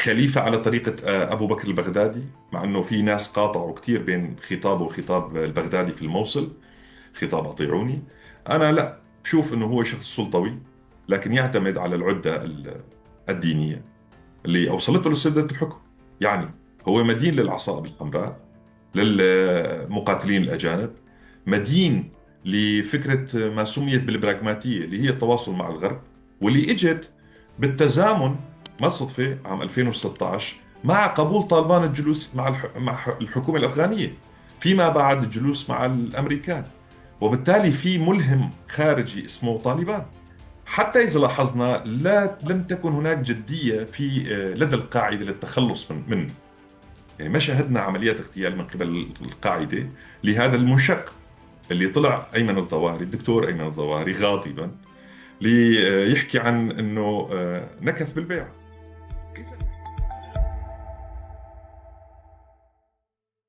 خليفة على طريقة أبو بكر البغدادي، مع أنه في ناس قاطعوا كتير بين خطابه وخطاب البغدادي في الموصل، خطاب أطيعوني. أنا لا بشوف أنه هو شخص سلطوي، لكن يعتمد على العدة الدينية اللي أوصلته لسدة الحكم. يعني هو مدين للعصائب الحمراء، للمقاتلين الأجانب، مدين لفكرة ما سميت بالبراغماتية اللي هي التواصل مع الغرب، واللي اجت بالتزامن، ما صدفة، عام 2016 مع قبول طالبان الجلوس مع الحكومة الأفغانية، فيما بعد الجلوس مع الأمريكان. وبالتالي في ملهم خارجي اسمه طالبان. حتى إذا لاحظنا لم تكن هناك جدية في لدى القاعدة للتخلص منه. يعني ما شاهدنا عمليات اغتيال من قبل القاعدة لهذا المنشق اللي طلع أيمن الظواهري، الدكتور أيمن الظواهري، غاضبا ليحكي عن أنه نكث بالبيع.